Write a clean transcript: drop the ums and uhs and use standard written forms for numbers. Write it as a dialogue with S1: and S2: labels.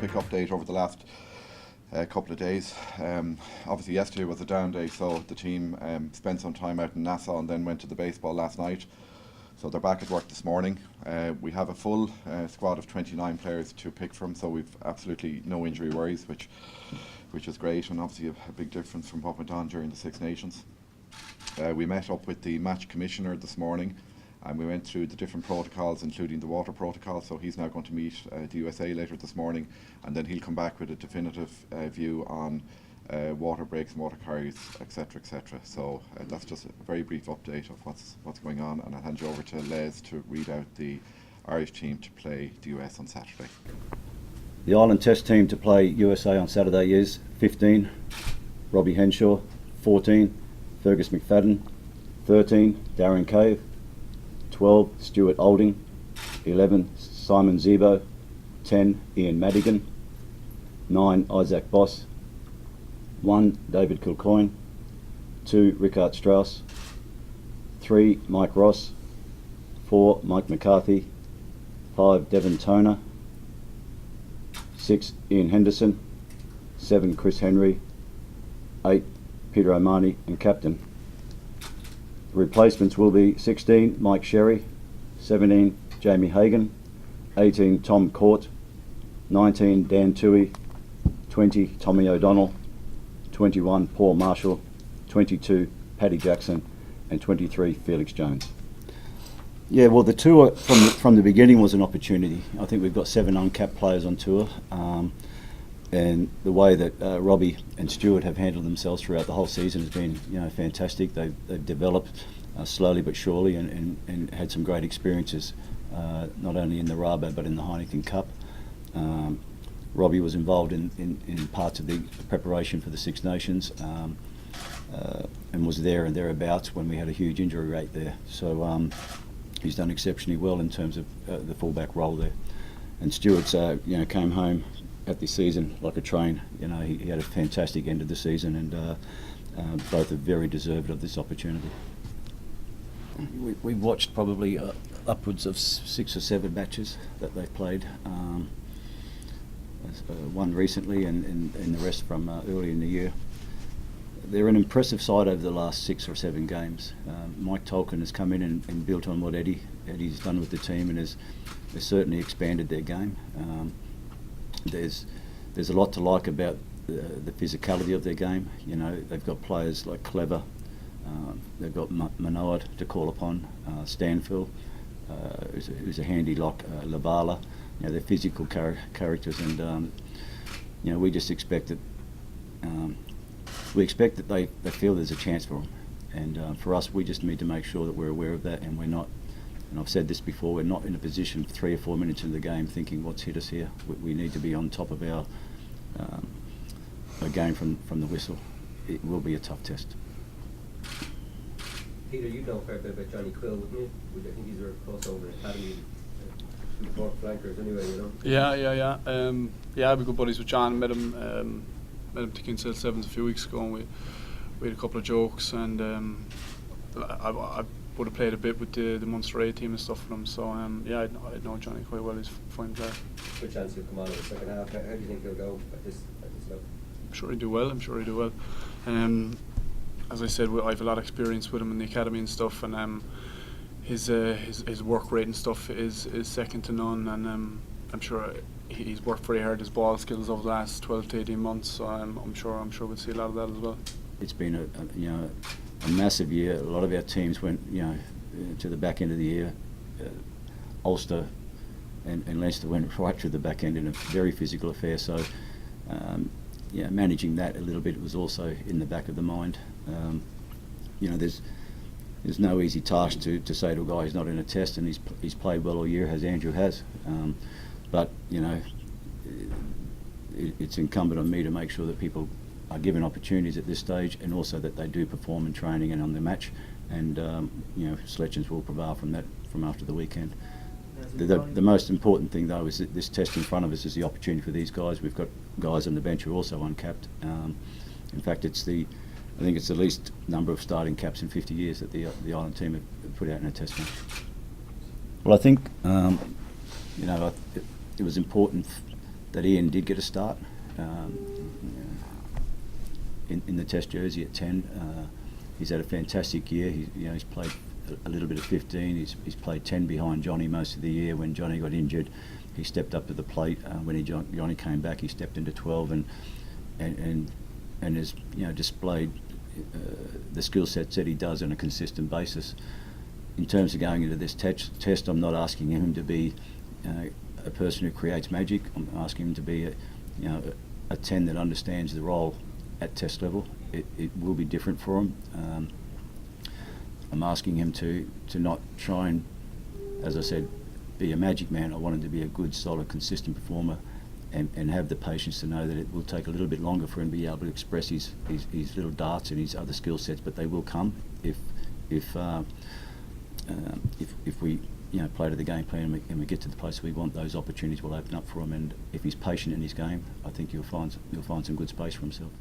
S1: quick update over the last couple of days. Obviously yesterday was a down day, so the team spent some time out in Nassau and then went to the baseball last night. So they're back at work this morning. We have a full squad of 29 players to pick from, so we've absolutely no injury worries, which is great, and obviously a big difference from what went on during the Six Nations. We met up with the match commissioner this morning, and we went through the different protocols, including the water protocol. So he's now going to meet the USA later this morning, and then he'll come back with a definitive view on water breaks and water carries, etc., etc. So that's just a very brief update of what's going on, and I'll hand you over to Les to read out the Irish team to play the US on Saturday.
S2: The Ireland Test team to play USA on Saturday is 15, Robbie Henshaw; 14, Fergus McFadden; 13, Darren Cave; 12, Stuart Olding; 11, Simon Zebo; 10, Ian Madigan; 9, Isaac Boss; 1, David Kilcoyne; 2, Richard Strauss; 3, Mike Ross; 4, Mike McCarthy; 5, Devon Toner; 6, Ian Henderson; 7, Chris Henry; 8, Peter O'Mahony, and captain. The replacements will be 16, Mike Sherry; 17, Jamie Hagan; 18, Tom Court; 19, Dan Toohey; 20, Tommy O'Donnell; 21, Paul Marshall; 22, Paddy Jackson; and 23, Felix Jones. Yeah, well, the tour from the beginning was an opportunity. I think we've got 7 uncapped players on tour, and the way that Robbie and Stuart have handled themselves throughout the whole season has been, fantastic. They've developed slowly but surely, and had some great experiences, not only in the Rabo but in the Heineken Cup. Robbie was involved in parts of the preparation for the Six Nations, and was there and thereabouts when we had a huge injury rate there. So he's done exceptionally well in terms of the fullback role there. And Stuart's came home at the season like a train. He had a fantastic end of the season, and both are very deserved of this opportunity. We've watched probably upwards of 6 or 7 matches that they've played. One recently and the rest from early in the year. They're an impressive side over the last 6 or 7 games. Mike Tolkien has come in and built on what Eddie's done with the team, and has certainly expanded their game. There's a lot to like about the physicality of their game. They've got players like Clever, they've got Manoad to call upon, Stanfield, who's a handy lock, Lavala. They're physical characters, and we just expect that they feel there's a chance for them, and for us, we just need to make sure that we're aware of that, and we're not. And I've said this before, we're not in a position 3 or 4 minutes into the game thinking what's hit us here. We need to be on top of our game from the whistle. It will be a tough test.
S3: Peter, you know a fair bit about Johnny Quill, wouldn't you? I think he's a crossover academy. Flankers anyway,
S4: Yeah, I've been good buddies with John. Met him to Kinsale Sevens a few weeks ago, and we had a couple of jokes, and I would have played a bit with the Munster A team and stuff with him. So I know Johnny quite well. He's a fine player.
S3: Good chance he'll come on in the second half. How do you think he'll go at this level?
S4: I'm sure he'll do well. As I said, I have a lot of experience with him in the academy and stuff, and his work rate and stuff is second to none, and I'm sure he's worked very hard his ball skills over the last 12 to 18 months. So I'm sure we'll see a lot of that as well.
S2: It's been a massive year. A lot of our teams went to the back end of the year. Ulster and Leinster went right through the back end in a very physical affair. So managing that a little bit was also in the back of the mind. There's no easy task to say to a guy who's not in a test and he's played well all year, as Andrew has. But it's incumbent on me to make sure that people are given opportunities at this stage, and also that they do perform in training and on the match. And selections will prevail from after the weekend. The most important thing though is that this test in front of us is the opportunity for these guys. We've got guys on the bench who are also uncapped. In fact, I think it's the least number of starting caps in 50 years that the Ireland team have put out in a test match. Well, I think it was important that Ian did get a start in the Test jersey at 10. He's had a fantastic year. He's played a little bit of 15. He's played 10 behind Johnny most of the year. When Johnny got injured, he stepped up to the plate. When Johnny came back, he stepped into 12 and has displayed the skill sets that he does on a consistent basis. In terms of going into this test, I'm not asking him to be a person who creates magic. I'm asking him to be a 10 that understands the role at test level. It will be different for him. I'm asking him to not try and, as I said, be a magic man. I want him to be a good, solid, consistent performer and have the patience to know that it will take a little bit longer for him to be able to express his little darts and his other skill sets, but they will come if we play to the game plan and we get to the place we want. Those opportunities will open up for him, and if he's patient in his game, I think you'll find some good space for himself.